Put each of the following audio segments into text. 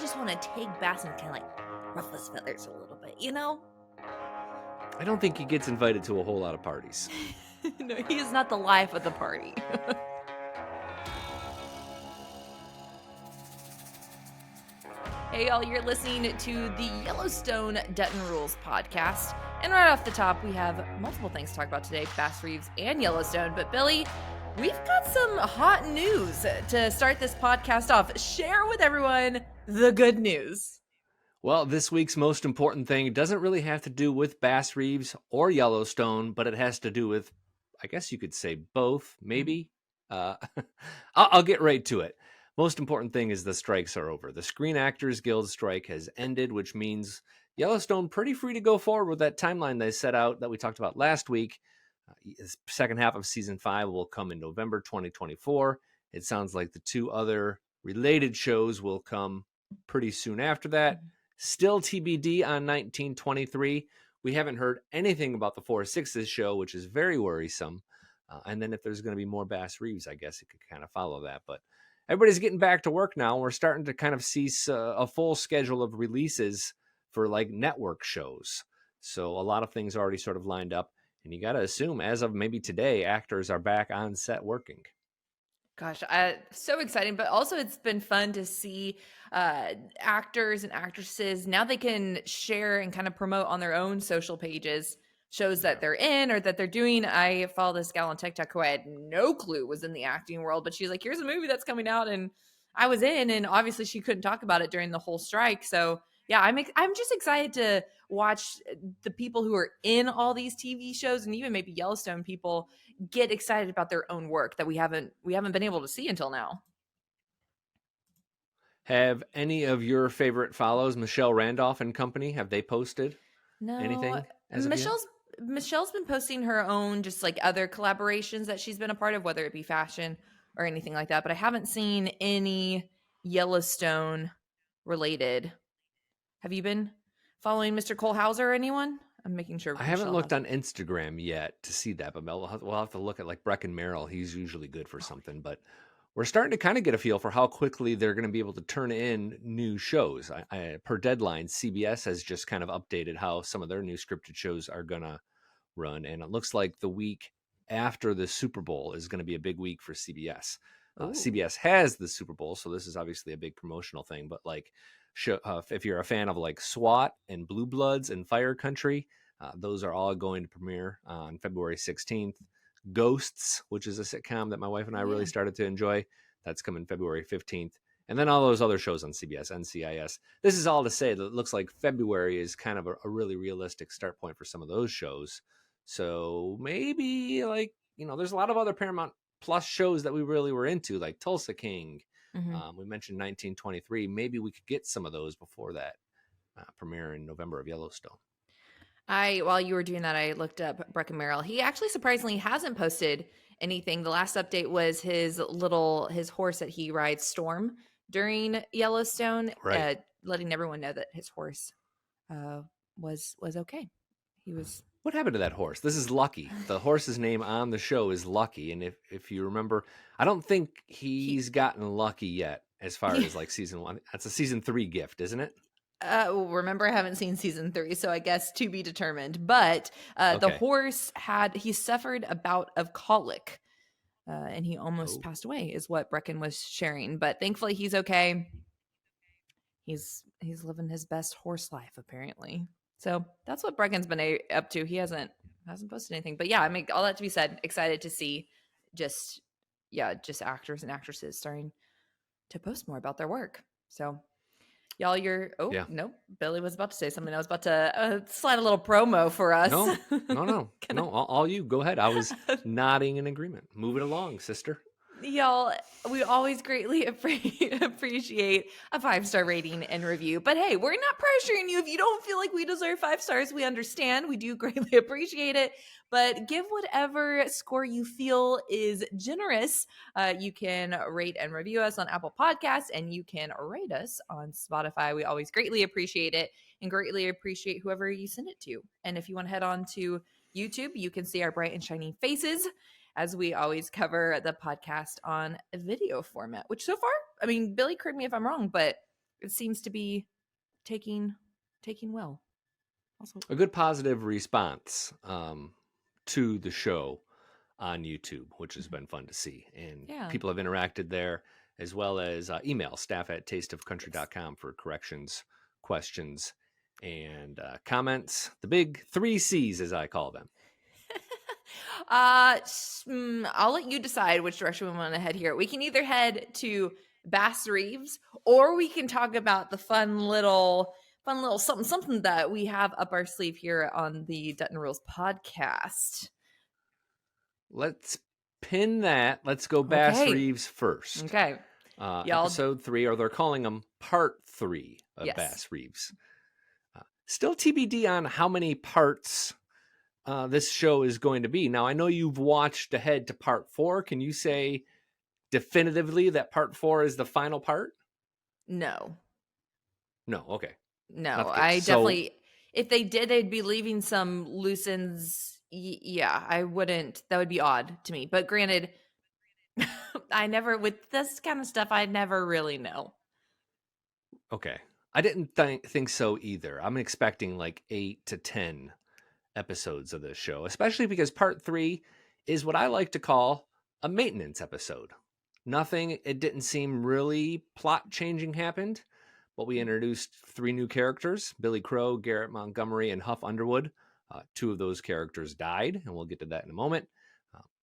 just want to take Bass and kind of like ruffle his feathers a little bit, you know? I don't think he gets invited to a whole lot of parties. No, he is not the life of the party. Hey, y'all, you're listening to the Yellowstone Dutton Rules podcast. And right off the top, we have multiple things to talk about today, Bass Reeves and Yellowstone. But Billy, we've got some hot news to start this podcast off. Share with everyone the good news. Well, this week's most important thing doesn't really have to do with Bass Reeves or Yellowstone, but it has to do with, I guess you could say both, maybe. Uh, I'll get right to it. Most important thing is the strikes are over. The Screen Actors Guild strike has ended, which means Yellowstone pretty free to go forward with that timeline they set out that we talked about last week. The second half of season 5 will come in November 2024. It sounds like the 2 other related shows will come pretty soon after that. Still TBD on 1923. We haven't heard anything about the 4/6 show, which is very worrisome. And then if there's going to be more Bass Reeves, I guess it could kind of follow that. But everybody's getting back to work now. We're starting to kind of see a full schedule of releases for like network shows. So a lot of things already sort of lined up. And you got to assume as of maybe today, actors are back on set working. Gosh, so exciting, but also it's been fun to see actors and actresses. Now they can share and kind of promote on their own social pages shows that they're in or that they're doing. I follow this gal on TikTok who I had no clue was in the acting world, but she's like, here's a movie that's coming out and I was in, and obviously she couldn't talk about it during the whole strike. So yeah, I'm just excited to watch the people who are in all these TV shows and even maybe Yellowstone people get excited about their own work that we haven't been able to see until now. Have any of your favorite follows, Michelle Randolph and company, have they posted No, anything as of yet? Michelle's been posting her own just like other collaborations that she's been a part of, whether it be fashion or anything like that. But I haven't seen any Yellowstone related. Have you been following Mr. Cole Hauser or anyone? I'm making sure I haven't Michelle looked has. on Instagram yet to see that, but we'll have to look at like Brecken Merrill. He's usually good for something, but we're starting to kind of get a feel for how quickly they're going to be able to turn in new shows. Per deadline, CBS has just kind of updated how some of their new scripted shows are going to run. And it looks like the week after the Super Bowl is going to be a big week for CBS. CBS has the Super Bowl, so this is obviously a big promotional thing. But like, if you're a fan of like SWAT and Blue Bloods and Fire Country, those are all going to premiere on February 16th. Ghosts, which is a sitcom that my wife and I really started to enjoy, that's coming February 15th. And then all those other shows on CBS, NCIS. This is all to say that it looks like February is kind of a really realistic start point for some of those shows. So maybe like, there's a lot of other Paramount Plus shows that we really were into, like Tulsa King. We mentioned 1923. Maybe we could get some of those before that premiere in November of Yellowstone. While you were doing that, I looked up Brecken Merrill. He actually surprisingly hasn't posted anything. The last update was his horse that he rides, Storm, during Yellowstone, Right. letting everyone know that his horse was okay. He was. What happened to that horse? This is Lucky. The horse's name on the show is Lucky, and if you remember, I don't think he's gotten lucky yet as far as like season 1. That's a season 3 gift, isn't it? Remember, I haven't seen season 3, so I guess to be determined. But the horse he suffered a bout of colic, and he almost passed away, is what Brecken was sharing. But thankfully, he's okay. He's living his best horse life, apparently. So that's what Brecken's been up to. He hasn't posted anything. But yeah, I mean, all that to be said, excited to see just actors and actresses starting to post more about their work. So y'all, no, Billy was about to say something. I was about to slide a little promo for us. No. All you, go ahead. I was nodding in agreement. Move it along, sister. Y'all, we always greatly appreciate a 5-star rating and review. But hey, we're not pressuring you. If you don't feel like we deserve 5 stars, we understand. We do greatly appreciate it. But give whatever score you feel is generous. You can rate and review us on Apple Podcasts, and you can rate us on Spotify. We always greatly appreciate it and greatly appreciate whoever you send it to. And if you want to head on to YouTube, you can see our bright and shining faces, as we always cover the podcast on a video format, which so far, I mean, Billy, correct me if I'm wrong, but it seems to be taking well. Also, a good positive response to the show on YouTube, which has been fun to see. And yeah. people have interacted there, as well as email staff@tasteofcountry.com Yes. for corrections, questions, and comments. The big 3 C's, as I call them. I'll let you decide which direction we want to head here. We can either head to Bass Reeves, or we can talk about the fun little something that we have up our sleeve here on the Dutton Rules podcast. Let's pin that. Let's go Bass Okay. Reeves first. Okay. Episode 3, or they're calling them part 3 of Yes. Bass Reeves. Still TBD on how many parts this show is going to be. Now, I know you've watched ahead to part 4. Can you say definitively that part 4 is the final part? No. No, okay. No, I definitely, if they did, they'd be leaving some loose ends. Yeah, I wouldn't. That would be odd to me. But granted, I never, with this kind of stuff, I never really know. Okay. I didn't think so either. I'm expecting like 8 to 10 episodes of this show, especially because part 3 is what I like to call a maintenance episode. Nothing, it didn't seem really plot changing happened, but we introduced 3 new characters: Billy Crow, Garrett Montgomery, and Huff Underwood. 2 of those characters died, and we'll get to that in a moment.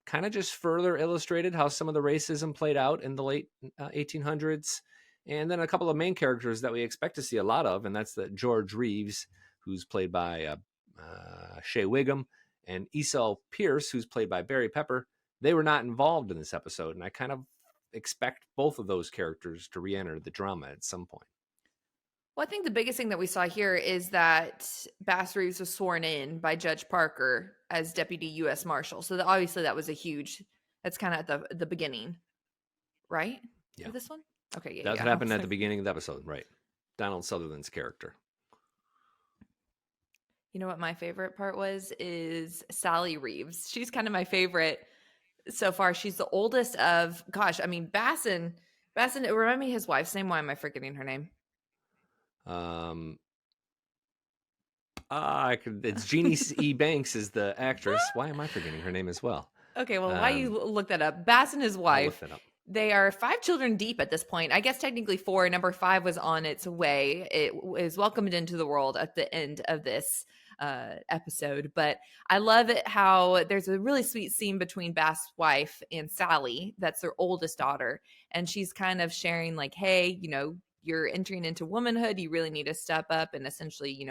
Kind of just further illustrated how some of the racism played out in the late 1800s. And then a couple of main characters that we expect to see a lot of, and that's the George Reeves, who's played by Shea Wiggum, and Esau Pierce, who's played by Barry Pepper. They were not involved in this episode, and I kind of expect both of those characters to re-enter the drama at some point. Well, I think the biggest thing that we saw here is that Bass Reeves was sworn in by Judge Parker as Deputy U.S. Marshal. So obviously that was that's kind of at the beginning, right? Yeah. Of this one? Okay, yeah. That's what happened at the beginning of the episode, right? Donald Sutherland's character. You know what my favorite part is Sally Reeves. She's kind of my favorite so far. She's the oldest of, Basson, remind me his wife's name. Why am I forgetting her name? It's Jeannie E. Banks is the actress. Why am I forgetting her name as well? Okay, well, why you look that up? Bass and his wife. I'll look that up. They are 5 children deep at this point. I guess technically 4. Number 5 was on its way. It was welcomed into the world at the end of this episode. But I love it how there's a really sweet scene between Bass's wife and Sally. That's their oldest daughter. And she's kind of sharing like, hey, you're entering into womanhood. You really need to step up and essentially,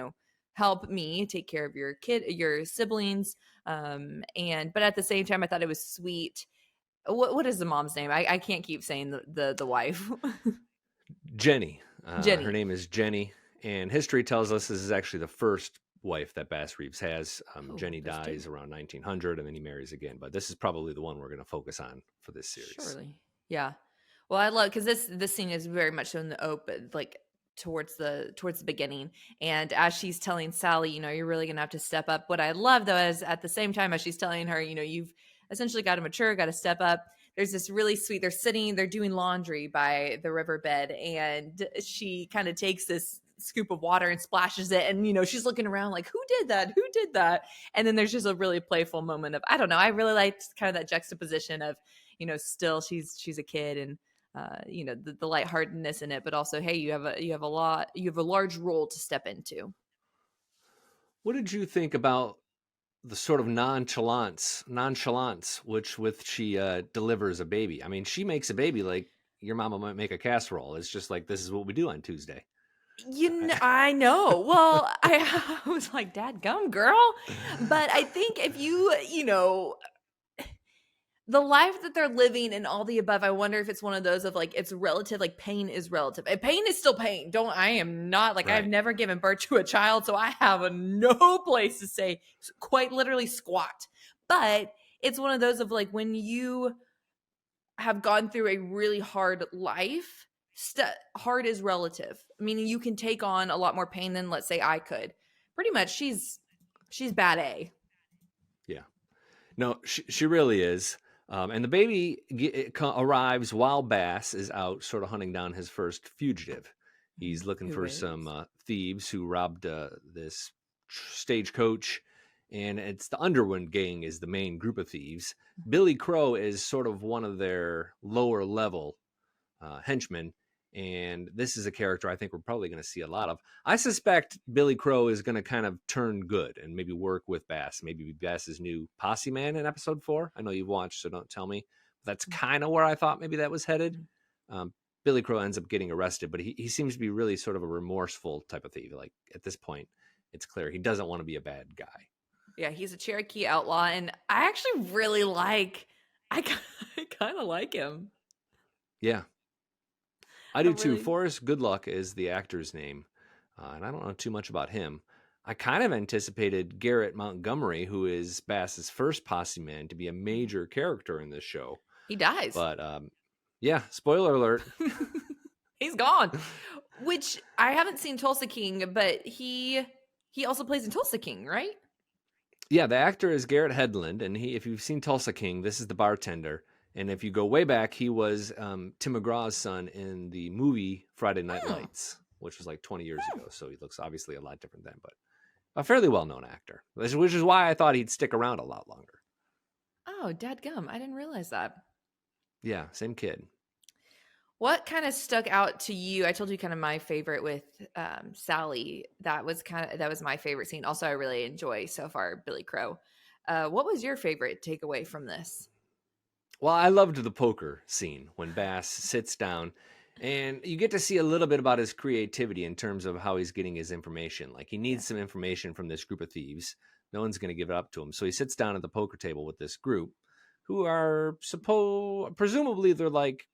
help me take care of your siblings. But at the same time, I thought it was sweet. What is the mom's name? I can't keep saying the wife. Jenny. Jenny. Her name is Jenny. And history tells us this is actually the first wife that Bass Reeves has. Jenny dies around 1900, and then he marries again. But this is probably the one we're going to focus on for this series. Surely. Yeah. Well, I love, because this scene is very much in the open, like towards the beginning. And as she's telling Sally, you're really going to have to step up. What I love, though, is at the same time as she's telling her, you've essentially got to mature, got to step up. There's this really sweet, they're doing laundry by the riverbed, and she kind of takes this scoop of water and splashes it, and she's looking around like, who did that? And then there's just a really playful moment of, I don't know, I really liked kind of that juxtaposition of, still she's a kid, and the lightheartedness in it, but also, hey, you have a large role to step into. What did you think about the sort of nonchalance with she delivers a baby? I mean, she makes a baby like your mama might make a casserole. It's just like, this is what we do on Tuesday. I know. Well, I was like, dadgum, girl. But I think if the life that they're living and all the above, I wonder if it's one of those of like, it's relative, like pain is relative. And pain is still pain. I am not like, right. I've never given birth to a child, so I have no place to say quite literally squat. But it's one of those of like, when you have gone through a really hard life, hard is relative. Meaning you can take on a lot more pain than, let's say, I could. Pretty much, she's bad A. Yeah. No, she really is. And the baby arrives while Bass is out sort of hunting down his first fugitive. He's looking Who for is? some thieves who robbed this stagecoach, and it's the Underwood gang is the main group of thieves. Billy Crow is sort of one of their lower level henchmen, and this is a character I think we're probably going to see a lot of. I suspect Billy Crow is going to kind of turn good and maybe work with Bass, maybe be Bass's new posse man in episode 4. I know you've watched, so don't tell me. That's kind of where I thought maybe that was headed. Billy Crow ends up getting arrested, but he seems to be really sort of a remorseful type of thief. Like at this point, it's clear he doesn't want to be a bad guy. Yeah, he's a Cherokee outlaw, and I actually really I kind of like him. Yeah. I do too. Forrest Goodluck is the actor's name, and I don't know too much about him. I kind of anticipated Garrett Montgomery, who is Bass's first posse man, to be a major character in this show. He dies. But yeah, spoiler alert. He's gone. Which I haven't seen Tulsa King, but he also plays in Tulsa King, right? Yeah, the actor is Garrett Hedlund, and if you've seen Tulsa King, this is the bartender. And if you go way back, he was Tim McGraw's son in the movie Friday Night Lights, which was like 20 years ago. So he looks obviously a lot different then, but a fairly well-known actor, which is why I thought he'd stick around a lot longer. Oh, dadgum. I didn't realize that. Yeah, same kid. What kind of stuck out to you? I told you kind of my favorite with Sally. That was my favorite scene. Also, I really enjoy so far Billy Crow. What was your favorite takeaway from this? Well, I loved the poker scene when Bass sits down, and you get to see a little bit about his creativity in terms of how he's getting his information. Like he needs some information from this group of thieves. No one's going to give it up to him. So he sits down at the poker table with this group who are presumably they're like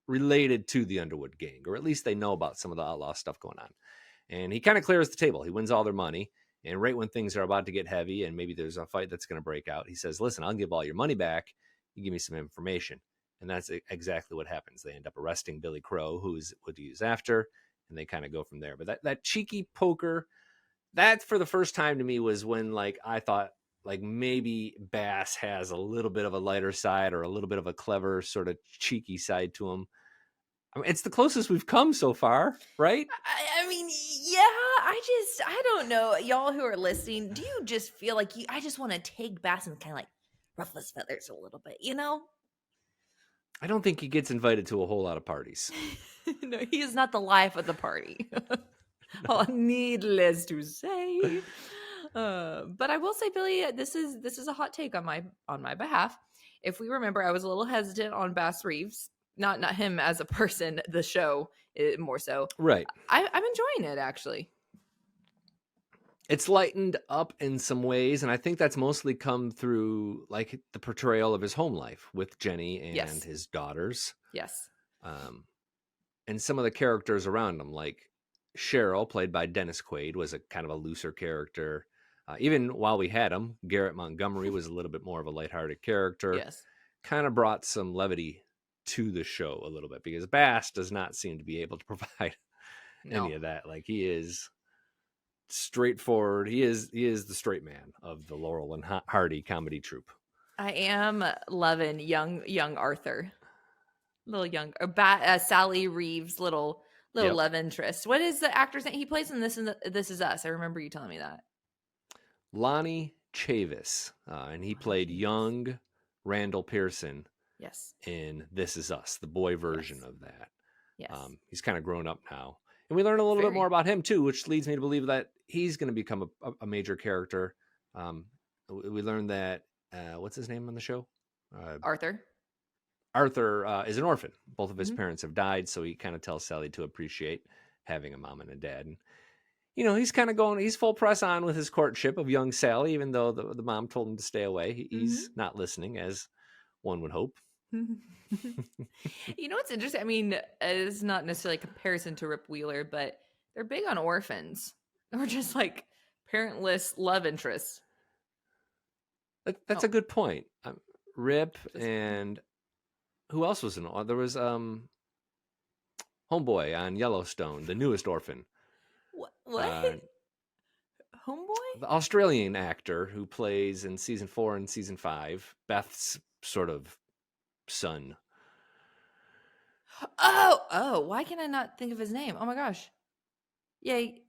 related to the Underwood gang, or at least they know about some of the outlaw stuff going on. And he kind of clears the table. He wins all their money. And right when things are about to get heavy and maybe there's a fight that's going to break out, he says, listen, I'll give all your money back. You give me some information. And that's exactly what happens. They end up arresting Billy Crow, who's what he's after, and they kind of go from there. But that cheeky poker, that for the first time to me was when like I thought like maybe Bass has a little bit of a lighter side or a little bit of a clever sort of cheeky side to him. I mean, it's the closest we've come so far, right? I mean, yeah, I don't know. Y'all who are listening, do you just feel like I just want to take Bass and kind of like ruffle his feathers a little bit, you know? I don't think he gets invited to a whole lot of parties. No, he is not the life of the party. Oh, needless to say. But I will say, Billy, this is a hot take on my behalf. If we remember, I was a little hesitant on Bass Reeves. Not him as a person, the show more so. Right. I'm enjoying it, actually. It's lightened up in some ways, and I think that's mostly come through like the portrayal of his home life with Jenny and his daughters. Yes. And some of the characters around him, like Cheryl, played by Dennis Quaid, was a kind of a looser character. Even while we had him, Garrett Montgomery was a little bit more of a lighthearted character. Yes. Kind of brought some levity to the show a little bit because Bass does not seem to be able to provide any of that. Like he is straightforward. He is the straight man of the Laurel and Hardy comedy troupe. I am loving young Arthur, little young Sally Reeves, little love interest. What is the actor's name? He plays in This Is Us. I remember you telling me that. Lonnie Chavis, and he played young Randall Pearson. Yes. In This Is Us, the boy version of that. Yes. He's kind of grown up now. And we learn a little bit more about him, too, which leads me to believe that he's going to become a major character. We learned that, what's his name on the show? Arthur. Arthur is an orphan. Both of his parents have died, so he kind of tells Sally to appreciate having a mom and a dad. And, you know, he's kind of he's full press on with his courtship of young Sally, even though the mom told him to stay away. He's not listening, as one would hope. You know what's interesting? I mean, it's not necessarily a comparison to Rip Wheeler, but they're big on orphans or just like parentless love interests. That's a good point. Rip and who else was in? There was Homeboy on Yellowstone, the newest orphan. What? Homeboy? The Australian actor who plays in season 4 and season 5, Beth's sort of son. Oh, why can I not think of his name? Oh my gosh. Yay.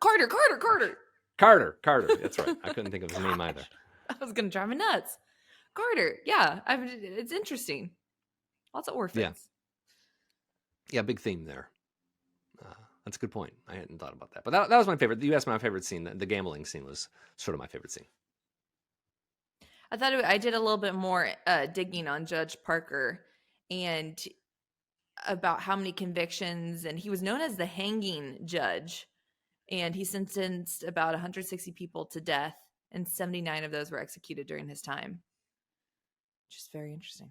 Carter. Carter. That's right. I couldn't think of his name either. I was going to drive me nuts. Carter. Yeah. It's interesting. Lots of orphans. Yeah, big theme there. That's a good point. I hadn't thought about that. But that was my favorite. You asked my favorite scene. The gambling scene was sort of my favorite scene. I thought I did a little bit more digging on Judge Parker and about how many convictions, and he was known as the hanging judge, and he sentenced about 160 people to death, and 79 of those were executed during his time, which is very interesting.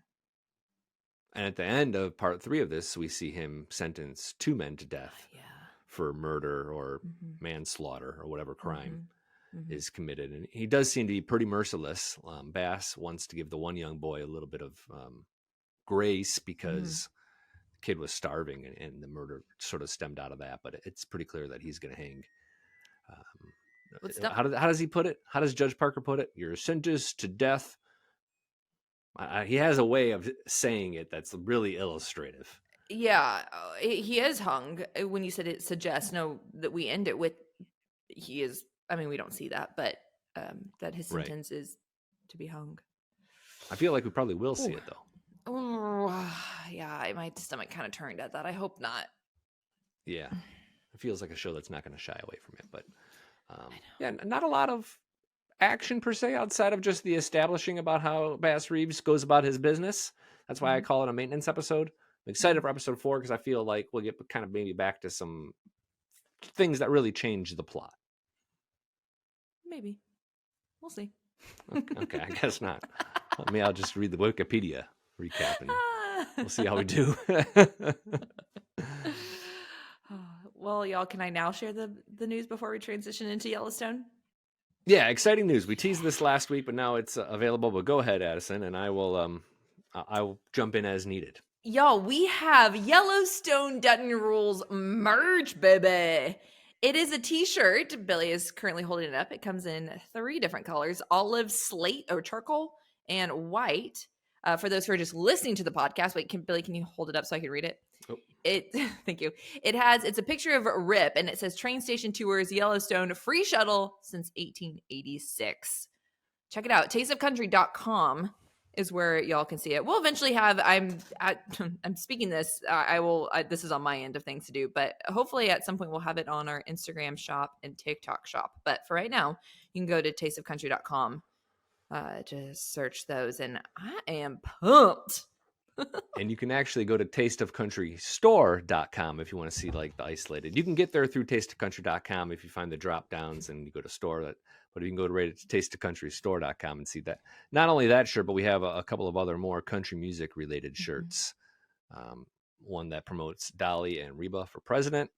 And at the end of part 3 of this, we see him sentence 2 men to death for murder or manslaughter or whatever crime is committed. And he does seem to be pretty merciless. Bass wants to give the one young boy a little bit of grace because the kid was starving, and the murder sort of stemmed out of that. But it's pretty clear that he's going to hang. How does he put it? How does Judge Parker put it? You're sentenced to death. He has a way of saying it that's really illustrative. Yeah, he is hung. When you said it suggests that we end it with he is. I mean, we don't see that, but that his sentence is to be hung. I feel like we probably will see it though. Oh, yeah, my stomach kind of turned at that. I hope not. Yeah, it feels like a show that's not going to shy away from it, but yeah, not a lot of action per se outside of just the establishing about how Bass Reeves goes about his business. That's why I call it a maintenance episode. I'm excited for episode 4 because I feel like we'll get kind of maybe back to some things that really change the plot. Maybe. We'll see. Okay, I guess not. I'll just read the Wikipedia recap and we'll see how we do. Well, y'all, can I now share the news before we transition into Yellowstone? Yeah, exciting news. We teased this last week, but now it's available. But go ahead, Addison, and I will jump in as needed. Y'all, we have Yellowstone Dutton Rules merch, baby. It is a t-shirt. Billy is currently holding it up. It comes in 3 different colors: olive, slate, or charcoal, and white. For those who are just listening to the podcast, wait, Billy, can you hold it up so I can read it? Oh. Thank you. It's a picture of Rip, and it says train station tours Yellowstone, free shuttle since 1886. Check it out. tasteofcountry.com is where y'all can see it. We'll eventually have, I'm speaking this, this is on my end of things to do, but hopefully at some point we'll have it on our Instagram shop and TikTok shop. But for right now, you can go to tasteofcountry.com to search those, and I am pumped. And you can actually go to tasteofcountrystore.com if you want to see like the isolated. You can get there through tasteofcountry.com if you find the drop downs and you go to store that. But you can go to tasteofcountrystore.com and see that. Not only that shirt, but we have a couple of other more country music related shirts. One that promotes Dolly and Reba for president,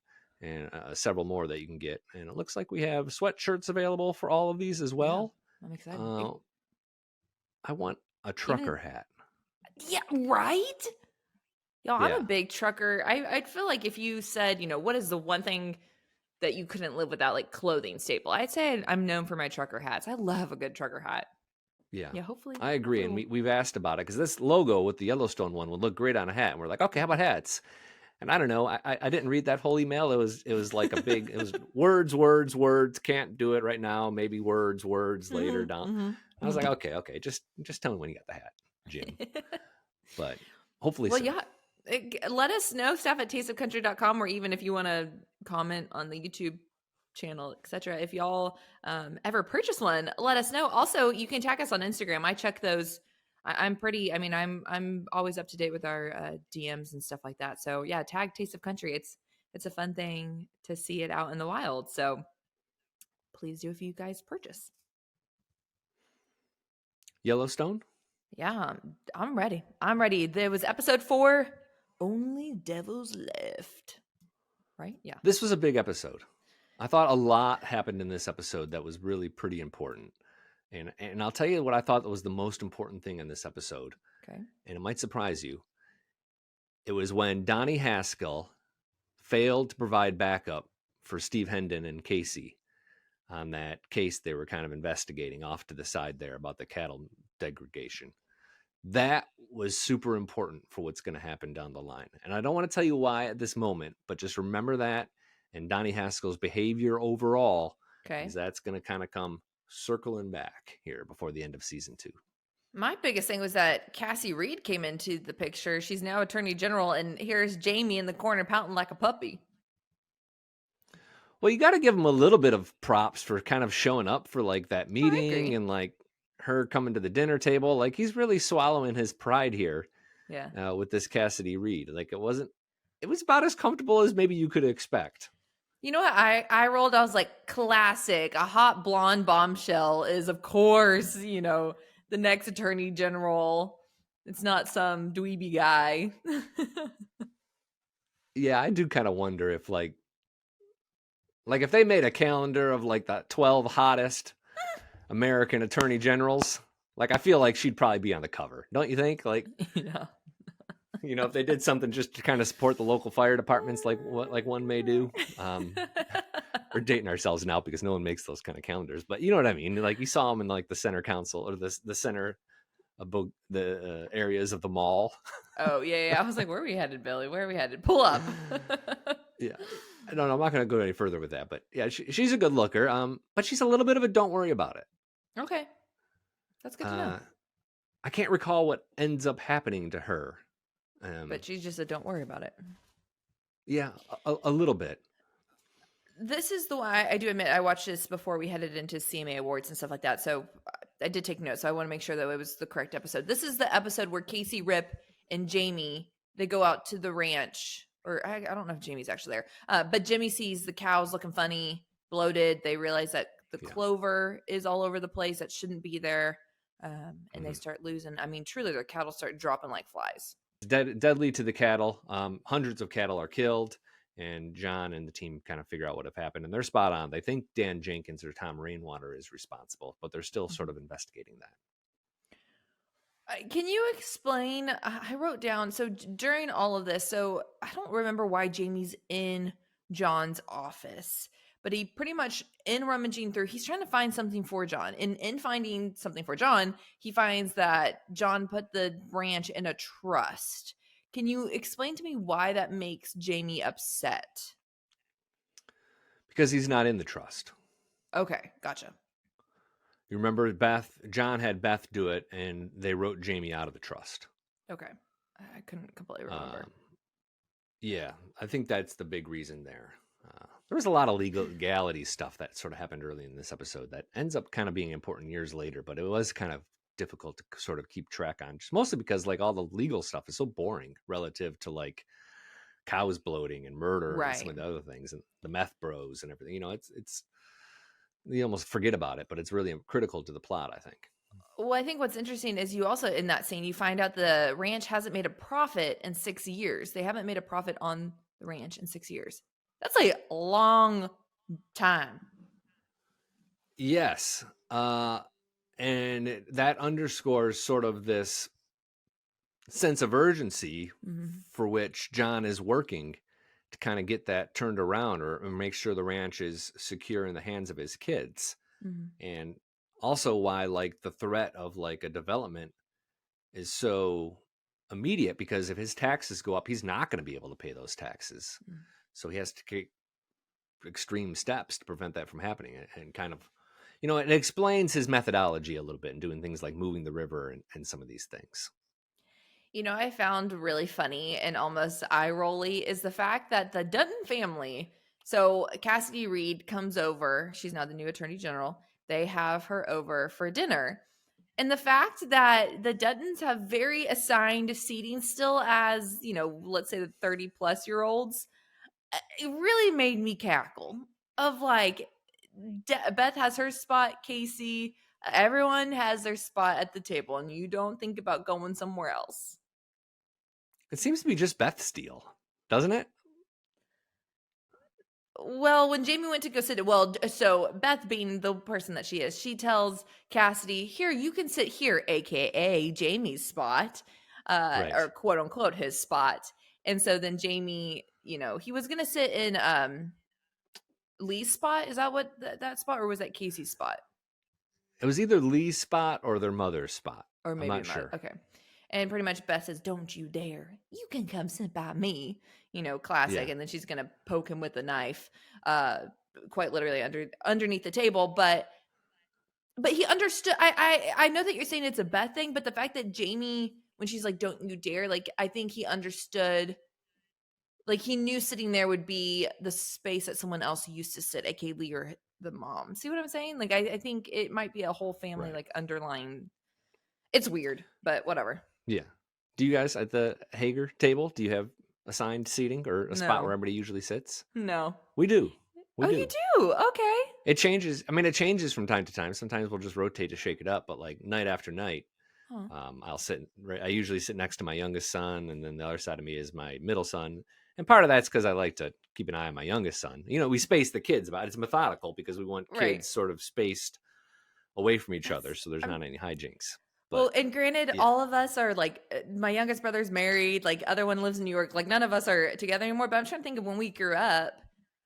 and several more that you can get. And it looks like we have sweatshirts available for all of these as well. Yeah, I'm excited. I want a trucker hat. Yeah, right? Yo, I'm a big trucker. I'd feel like if you said, what is the one thing that you couldn't live without, like clothing staple, I'd say I'm known for my trucker hats. I love a good trucker hat. Yeah. Yeah, hopefully. I agree. And we've asked about it because this logo with the Yellowstone one would look great on a hat. And we're like, okay, how about hats? And I don't know. I didn't read that whole email. It was like it was words, can't do it right now. Maybe words later down. I was like, okay. Just tell me when you got the hat, Jim. But hopefully yeah, let us know, staff at tasteofcountry.com, or even if you want to comment on the YouTube channel, etc. If y'all ever purchase one, let us know. Also, you can tag us on Instagram. I check those. I'm always up to date with our DMs and stuff like that. So yeah, tag Taste of Country. It's a fun thing to see it out in the wild. So please do if you guys purchase. Yellowstone? Yeah, I'm ready. There was episode 4, Only Devils Left. Right? Yeah. This was a big episode. I thought a lot happened in this episode that was really pretty important. And I'll tell you what I thought was the most important thing in this episode. Okay. And it might surprise you. It was when Donnie Haskell failed to provide backup for Steve Hendon and Casey on that case they were kind of investigating off to the side there about the cattle degradation. That was super important for what's going to happen down the line. And I don't want to tell you why at this moment, but just remember that and Donnie Haskell's behavior overall, Okay. is that's going to kind of come circling back here before the end of season 2. My biggest thing was that Cassie Reed came into the picture. She's now Attorney General, and here's Jamie in the corner pouting like a puppy. Well, you got to give him a little bit of props for kind of showing up for like that meeting and like her coming to the dinner table. Like he's really swallowing his pride here. Yeah. With this Cassidy Reed. Like it was about as comfortable as maybe you could expect. You know what? I rolled. I was like, classic. A hot blonde bombshell is, of course, the next Attorney General. It's not some dweeby guy. Yeah, I do kind of wonder if like if they made a calendar of like the 12 hottest American attorney generals, like I feel like she'd probably be on the cover, don't you think? Like, Yeah. If they did something just to kind of support the local fire departments, like what like one may do. We're dating ourselves now because no one makes those kind of calendars, but you know what I mean. Like you saw them in like the center council or the center of the areas of the mall. Oh yeah. I was like, where are we headed, Billy? Where are we headed? Pull up. Yeah. No, I'm not going to go any further with that, but yeah, she's a good looker. But she's a little bit of a don't worry about it. Okay. That's good to know. I can't recall what ends up happening to her. But she's just a don't worry about it. Yeah, a little bit. This is the one I do admit I watched this before we headed into CMA Awards and stuff like that. So I did take notes. So I want to make sure that it was the correct episode. This is the episode where Casey, Rip, and Jamie, they go out to the ranch. Or I don't know if Jamie's actually there. But Jimmy sees the cows looking funny, bloated. They realize that the clover is all over the place. That shouldn't be there. And they start losing. I mean, truly, their cattle start dropping like flies. Deadly to the cattle. Hundreds of cattle are killed, and John and the team kind of figure out what have happened, and they're spot on. They think Dan Jenkins or Tom Rainwater is responsible, but they're still sort of investigating that. Can you explain? I wrote down, so during all of this, so I don't remember why Jamie's in John's office, but he pretty much, in rummaging through, he's trying to find something for John. And in finding something for John, he finds that John put the ranch in a trust. Can you explain to me why that makes Jamie upset? Because he's not in the trust. Okay, gotcha. You remember John had Beth do it, and they wrote Jamie out of the trust. Okay. I couldn't completely remember. Yeah, I think that's the big reason there. There was a lot of legality stuff that sort of happened early in this episode that ends up kind of being important years later, but it was kind of difficult to sort of keep track on, just mostly because like all the legal stuff is so boring relative to like cows bloating and murder and some of the other things and the meth bros and everything. It's you almost forget about it, but it's really critical to the plot, I think. Well, I think what's interesting is you also, in that scene, you find out the ranch hasn't made a profit in 6 years. They haven't made a profit on the ranch in 6 years. That's a long time. Yes. And that underscores sort of this sense of urgency for which John is working to kind of get that turned around or make sure the ranch is secure in the hands of his kids. And also why like the threat of like a development is so immediate, because if his taxes go up, he's not going to be able to pay those taxes. So he has to take extreme steps to prevent that from happening, and kind of, it explains his methodology a little bit in doing things like moving the river and some of these things. I found really funny and almost eye-rolly is the fact that the Dutton family, so Cassidy Reed comes over. She's now the new Attorney General. They have her over for dinner. And the fact that the Duttons have very assigned seating still as, let's say the 30-plus year olds, it really made me cackle. Of like, Beth has her spot, Casey, everyone has their spot at the table, and you don't think about going somewhere else. It seems to be just Beth's deal, doesn't it? Well, when Jamie went to go sit, so Beth, being the person that she is, she tells Cassidy, here, you can sit here, aka Jamie's spot, or quote unquote his spot. And so then Jamie, he was going to sit in Lee's spot. Is that what that spot, or was that Casey's spot? It was either Lee's spot or their mother's spot. Or maybe I'm not sure. Okay. And pretty much Beth says, "Don't you dare. You can come sit by me." Classic. Yeah. And then she's going to poke him with a knife, quite literally underneath the table. But he understood. I know that you're saying it's a Beth thing, but the fact that Jamie, when she's like, "Don't you dare," like, I think he understood. Like, he knew sitting there would be the space that someone else used to sit, aka Lee or the mom. See what I'm saying? Like, I think it might be a whole family, Right. like, underlying. It's weird, but whatever. Yeah. Do you guys at the Hager table, do you have assigned seating or a spot where everybody usually sits? No. We do. You do? Okay. It changes. I mean, it changes from time to time. Sometimes we'll just rotate to shake it up, but like night after night, I'll sit. I usually sit next to my youngest son, and then the other side of me is my middle son. And part of that's because I like to keep an eye on my youngest son. We space the kids about it. It's methodical because we want kids sort of spaced away from each other, so there's not any hijinks. But, well, and granted, all of us are like, my youngest brother's married, like, other one lives in New York, like, none of us are together anymore. But I'm trying to think of when we grew up.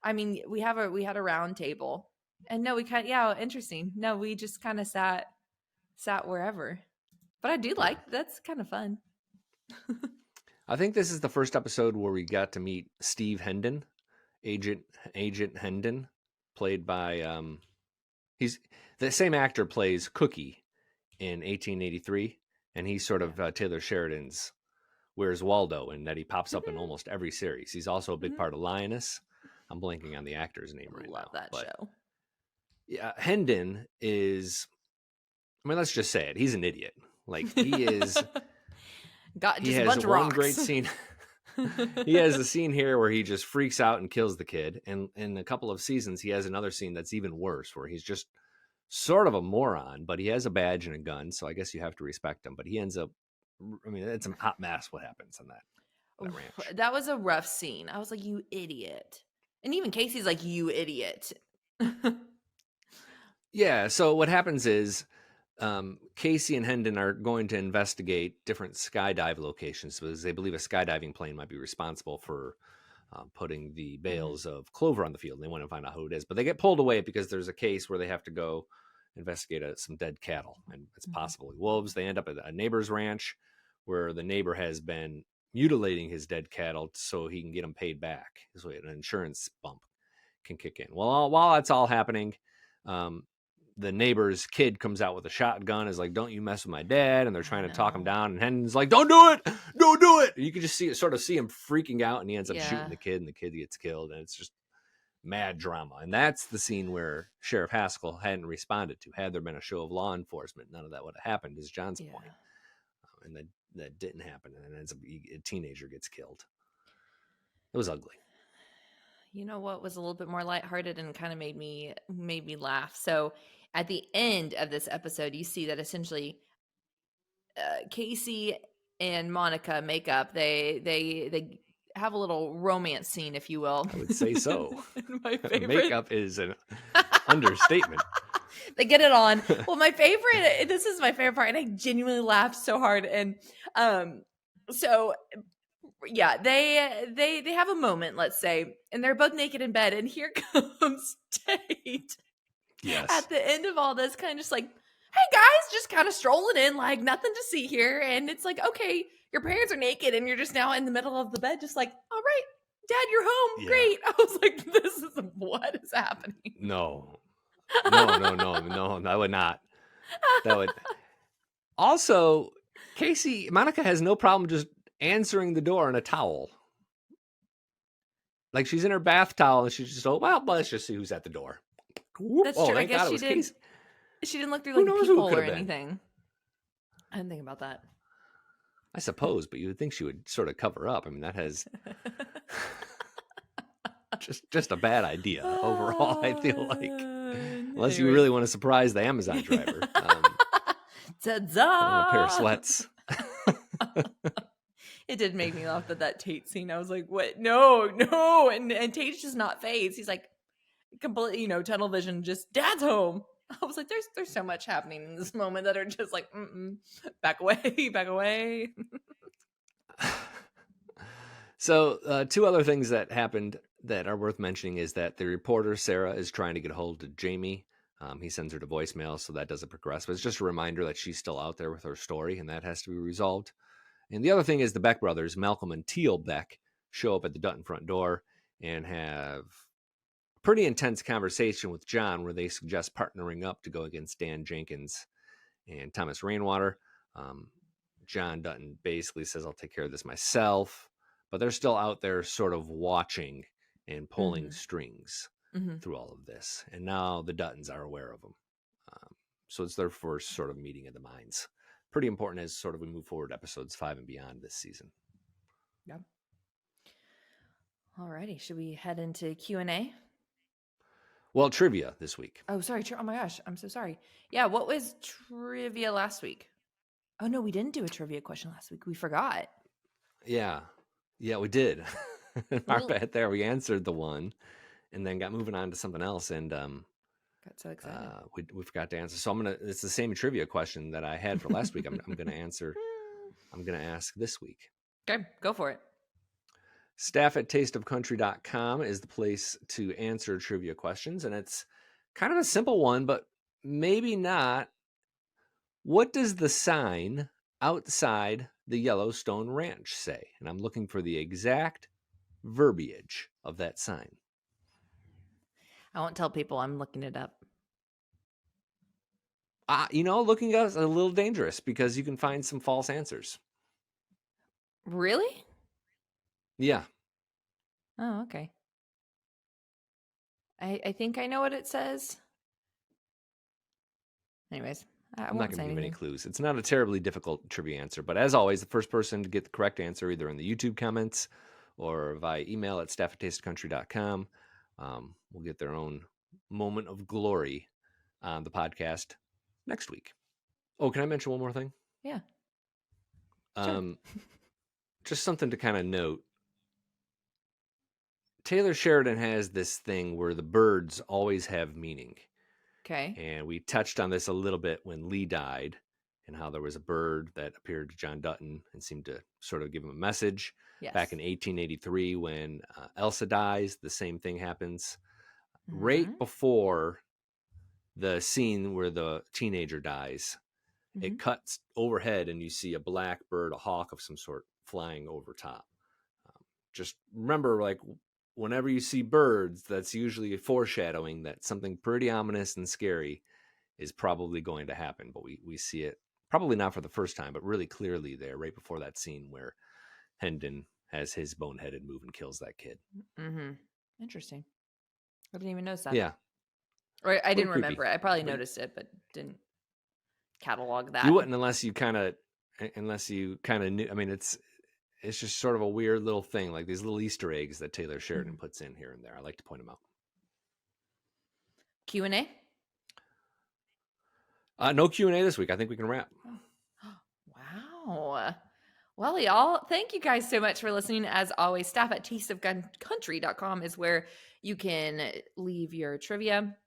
I mean, we had a round table, and no, we interesting. No, we just kind of sat wherever. But I do like that's kind of fun. I think this is the first episode where we got to meet Steve Hendon, Agent Hendon, played by he's the same actor plays Cookie in 1883, and he's sort of Taylor Sheridan's Where's Waldo, and that he pops up in almost every series. He's also a big part of Lioness. I'm blanking on the actor's name right now. Love that show. Yeah, Hendon is. I mean, let's just say it. He's an idiot. Like, he is. He has one great scene. He has a scene here where he just freaks out and kills the kid. And in a couple of seasons, he has another scene that's even worse, where he's just sort of a moron, but he has a badge and a gun. So I guess you have to respect him. But he ends up. I mean, it's a hot mess what happens on that ranch. That was a rough scene. I was like, "You idiot." And even Casey's like, "You idiot." Yeah. So what happens is Casey and Hendon are going to investigate different skydive locations because they believe a skydiving plane might be responsible for putting the bales of clover on the field. And they want to find out who it is. But they get pulled away because there's a case where they have to go investigate some dead cattle. And it's possibly wolves. They end up at a neighbor's ranch where the neighbor has been mutilating his dead cattle so he can get them paid back. This way an insurance bump can kick in. Well, while that's all happening, the neighbor's kid comes out with a shotgun, is like, "Don't you mess with my dad," and they're trying to talk him down, and Hendon's like, "Don't do it, don't do it." And you can just see him freaking out, and he ends up shooting the kid, and the kid gets killed, and it's just mad drama. And that's the scene where Sheriff Haskell hadn't responded to. Had there been a show of law enforcement, none of that would have happened, is John's point. And that didn't happen, and then ends up a teenager gets killed. It was ugly. You know what was a little bit more lighthearted and kind of made me laugh? So at the end of this episode, you see that essentially Casey and Monica make up. They have a little romance scene, if you will. I would say so. My favorite makeup is an understatement. They get it on. Well, this is my favorite part, and I genuinely laughed so hard. And so yeah, they have a moment, let's say, and they're both naked in bed, and here comes Tate. Yes. At the end of all this, kind of just like, "Hey guys," just kind of strolling in, like, nothing to see here. And it's like, okay, your parents are naked and you're just now in the middle of the bed, just like, "All right, Dad, you're home. Yeah. Great." I was like, what is happening? No, I would not. That would. Also, Monica has no problem just answering the door in a towel. Like, she's in her bath towel and she's just, well, let's just see who's at the door. That's true. I guess she didn't look through like people or anything. I didn't think about that. I suppose, but you would think she would sort of cover up. I mean, that has just a bad idea overall, I feel like. Unless you really want to surprise the Amazon driver. Ta-da! A pair of sweats. It did make me laugh at that Tate scene. I was like, "What? No." And Tate's just not phased. He's like, completely, tunnel vision, just, "Dad's home." I was like, there's so much happening in this moment that are just like, back away. So two other things that happened that are worth mentioning is that the reporter, Sarah, is trying to get a hold of Jamie. He sends her to voicemail, so that doesn't progress. But it's just a reminder that she's still out there with her story, and that has to be resolved. And the other thing is the Beck brothers, Malcolm and Teal Beck, show up at the Dutton front door and have a pretty intense conversation with John where they suggest partnering up to go against Dan Jenkins and Thomas Rainwater. John Dutton basically says, I'll take care of this myself. But they're still out there sort of watching and pulling strings through all of this. And now the Duttons are aware of them. So it's their first sort of meeting of the minds. Pretty important as sort of we move forward episodes 5 and beyond this season. Yep. All righty. Should we head into Q&A? Well, trivia this week. Oh, sorry. Oh my gosh. I'm so sorry. Yeah. What was trivia last week? Oh no, we didn't do a trivia question last week. We forgot. Yeah, we did. Our bad there. We answered the one and then got moving on to something else. And got so excited. We forgot to answer. So it's the same trivia question that I had for last week. I'm going to answer. I'm going to ask this week. Okay, go for it. Staff@tasteofcountry.com is the place to answer trivia questions. And it's kind of a simple one, but maybe not. What does the sign outside the Yellowstone Ranch say? And I'm looking for the exact verbiage of that sign. I won't tell people I'm looking it up. Looking up is a little dangerous because you can find some false answers. Really? Yeah. Oh, okay. I think I know what it says. Anyways, I'm not going to give any clues. It's not a terribly difficult trivia answer, but as always, the first person to get the correct answer, either in the YouTube comments or via email at staff@tasteofcountry.com, will get their own moment of glory on the podcast next week. Oh, can I mention one more thing? Yeah. Sure. Just something to kind of note. Taylor Sheridan has this thing where the birds always have meaning. Okay. And we touched on this a little bit when Lee died and how there was a bird that appeared to John Dutton and seemed to sort of give him a message. Yes. Back in 1883, when Elsa dies, the same thing happens. Right before the scene where the teenager dies, it cuts overhead and you see a black bird, a hawk of some sort, flying over top. Just remember, like, whenever you see birds, that's usually a foreshadowing that something pretty ominous and scary is probably going to happen. But we see it probably not for the first time, but really clearly there right before that scene where Hendon has his boneheaded move and kills that kid. Interesting. I didn't even notice that. Yeah. Or I didn't remember it. I probably noticed it, but didn't catalog that. You wouldn't unless you kind of knew. I mean, it's just sort of a weird little thing, like these little Easter eggs that Taylor Sheridan puts in here and there. I like to point them out. Q&A? No Q&A this week. I think we can wrap. Wow. Well, y'all, thank you guys so much for listening. As always, staff@tasteofcountry.com is where you can leave your trivia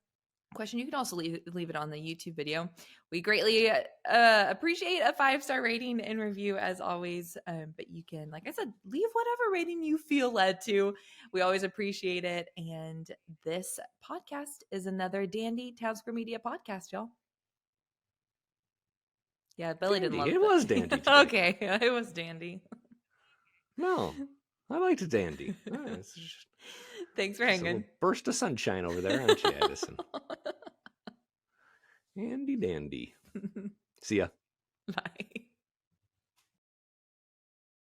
question. You can also leave it on the YouTube video. We greatly appreciate a 5-star rating and review as always. But you can, like I said, leave whatever rating you feel led to. We always appreciate it. And this podcast is another Dandy Town Square Media podcast, y'all. Yeah, Billy Dandy. didn't love it. It was dandy today. Okay, it was dandy. No, I liked dandy. Thanks for hanging. A burst of sunshine over there, aren't you, Addison? Handy dandy. See ya. Bye.